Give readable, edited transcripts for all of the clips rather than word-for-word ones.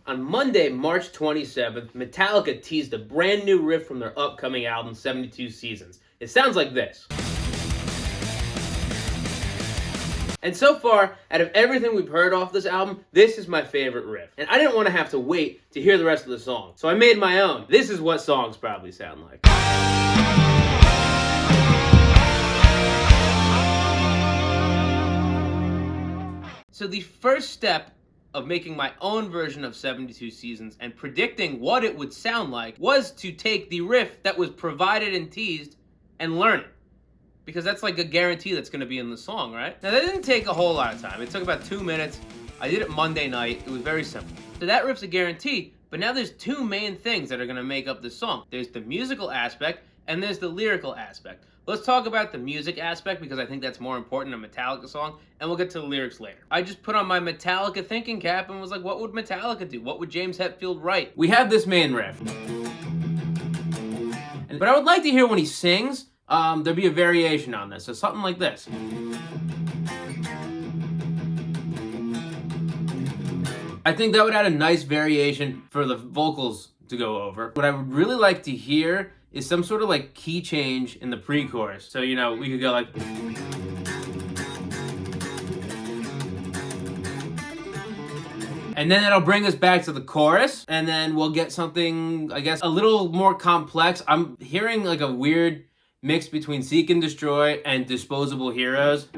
On Monday, March 27th, Metallica teased a brand new riff from their upcoming album, 72 Seasons. It sounds like this. And so far, out of everything we've heard off this album, this is my favorite riff. And I didn't want to have to wait to hear the rest of the song, so I made my own. This is what songs probably sound like. So the first step of making my own version of 72 Seasons and predicting what it would sound like was to take the riff that was provided and teased and learn it. Because that's like a guarantee that's going to be in the song, right? Now that didn't take a whole lot of time. It took about 2 minutes. I did it Monday night. It was very simple. So that riff's a guarantee, but now there's two main things that are going to make up the song. There's the musical aspect and there's the lyrical aspect. Let's talk about the music aspect because I think that's more important in a Metallica song, and we'll get to the lyrics later. I just put on my Metallica thinking cap and was like, what would Metallica do? What would James Hetfield write? We have this main riff. But I would like to hear when he sings, there'd be a variation on this. So something like this. I think that would add a nice variation for the vocals to go over. What I would really like to hear is some sort of like key change in the pre-chorus. So, you know, we could go like... And then that'll bring us back to the chorus, and then we'll get something, I guess, a little more complex. I'm hearing like a weird mix between Seek and Destroy and Disposable Heroes.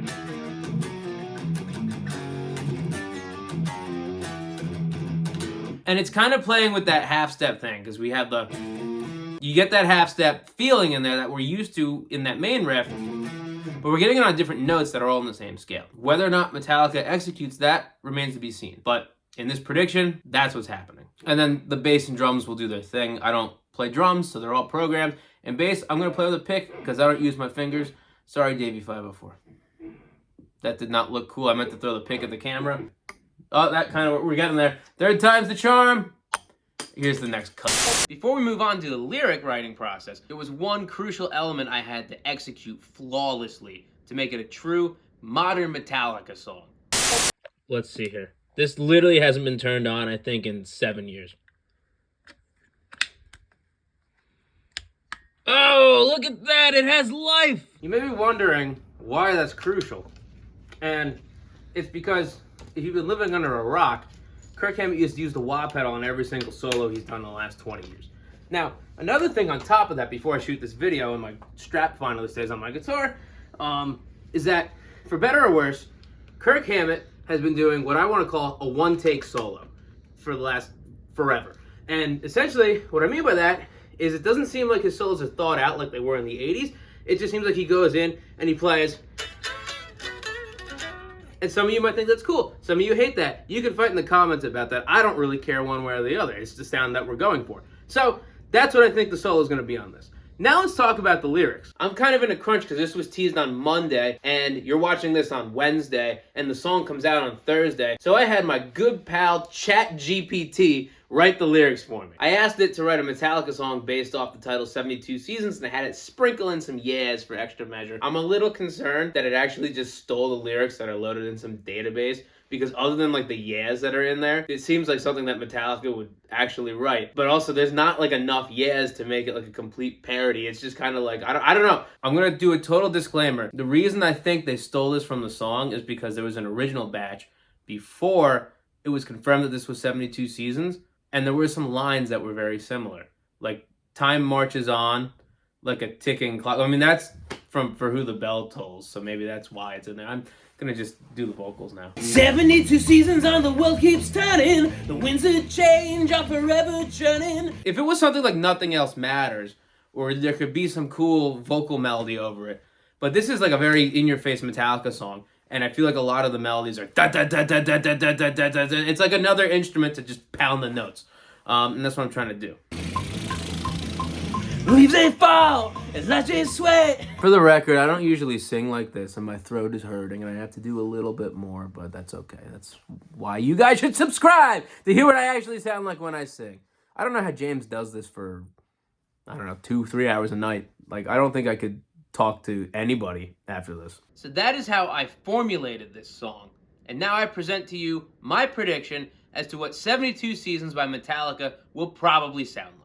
And it's kind of playing with that half-step thing, because we have the... You get that half-step feeling in there that we're used to in that main riff, but we're getting it on different notes that are all on the same scale. Whether or not Metallica executes that remains to be seen. But in this prediction, that's what's happening. And then the bass and drums will do their thing. I don't play drums, so they're all programmed. And bass, I'm going to play with a pick because I don't use my fingers. Sorry, Davey504. That did not look cool. I meant to throw the pick at the camera. Oh, that kind of, we're getting there. Third time's the charm. Here's the next cut. Before we move on to the lyric writing process, there was one crucial element I had to execute flawlessly to make it a true modern Metallica song. Let's see here. This literally hasn't been turned on, I think, in 7 years. Oh, look at that! It has life! You may be wondering why that's crucial. And it's because if you've been living under a rock, Kirk Hammett used to use the wah pedal on every single solo he's done in the last 20 years. Now, another thing on top of that, before I shoot this video and my strap finally stays on my guitar, is that, for better or worse, Kirk Hammett has been doing what I want to call a one-take solo for the last forever. And essentially, what I mean by that is it doesn't seem like his solos are thought out like they were in the 80s. It just seems like he goes in and he plays... And some of you might think that's cool. Some of you hate that. You can fight in the comments about that. I don't really care one way or the other. It's the sound that we're going for. So that's what I think the solo is going to be on this. Now let's talk about the lyrics. I'm kind of in a crunch because this was teased on Monday and you're watching this on Wednesday and the song comes out on Thursday. So I had my good pal ChatGPT write the lyrics for me. I asked it to write a Metallica song based off the title 72 Seasons and I had it sprinkle in some yeahs for extra measure. I'm a little concerned that it actually just stole the lyrics that are loaded in some database because other than like the yeahs that are in there, it seems like something that Metallica would actually write. But also there's not like enough yeahs to make it like a complete parody. It's just kind of like, I don't know. I'm gonna do a total disclaimer. The reason I think they stole this from the song is because there was an original batch before it was confirmed that this was 72 Seasons. And there were some lines that were very similar. Like, time marches on like a ticking clock. I mean, that's from For Who the Bell Tolls, so maybe that's why it's in there. I'm gonna just do the vocals now. 72 seasons on the world keeps turning. The winds of change are forever churning. If it was something like Nothing Else Matters, or there could be some cool vocal melody over it. But this is like a very in-your-face Metallica song. And I feel like a lot of the melodies are da da da da da da da da da da. It's like another instrument to just pound the notes, and that's what I'm trying to do. Leaves they fall as lashes sweat. For the record, I don't usually sing like this, and my throat is hurting, and I have to do a little bit more, but that's okay. That's why you guys should subscribe to hear what I actually sound like when I sing. I don't know how James does this for, I don't know, 2-3 hours a night. Like, I don't think I could talk to anybody after this. So that is how I formulated this song. And now I present to you my prediction as to what 72 Seasons by Metallica will probably sound like.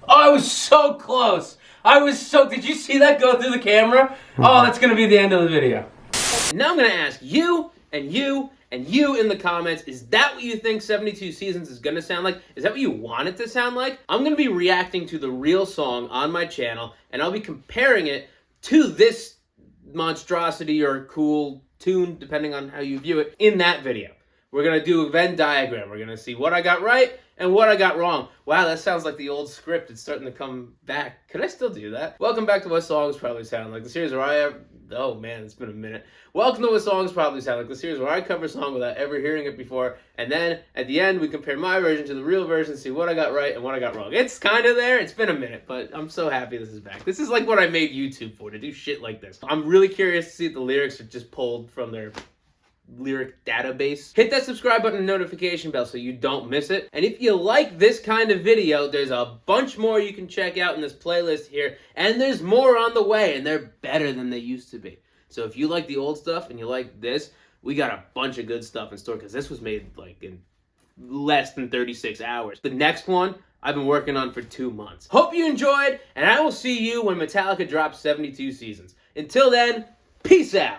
I was so close. Did you see that go through the camera? Oh, that's going to be the end of the video. Now I'm going to ask you and you and you in the comments, is that what you think 72 Seasons is going to sound like? Is that what you want it to sound like? I'm going to be reacting to the real song on my channel, and I'll be comparing it to this monstrosity or cool tune, depending on how you view it, in that video. We're going to do a Venn diagram. We're going to see what I got right and what I got wrong. Wow, that sounds like the old script. It's starting to come back. Could I still do that? Welcome back to What Songs Probably Sound Like, the series where oh man, it's been a minute. Welcome to What Songs Probably Sound Like, the series where I cover a song without ever hearing it before, and then at the end we compare my version to the real version, see what I got right and what I got wrong. It's kind of there. It's been a minute, but I'm so happy this is back. This is like what I made YouTube for, to do shit like this. I'm really curious to see if the lyrics are just pulled from their lyric database. Hit that subscribe button and notification bell so you don't miss it. And if you like this kind of video, there's a bunch more you can check out in this playlist here, and there's more on the way, and they're better than they used to be. So if you like the old stuff and you like this, we got a bunch of good stuff in store, because this was made like in less than 36 hours. The next one I've been working on for 2 months. Hope you enjoyed, and I will see you when Metallica drops 72 Seasons. Until then, peace out.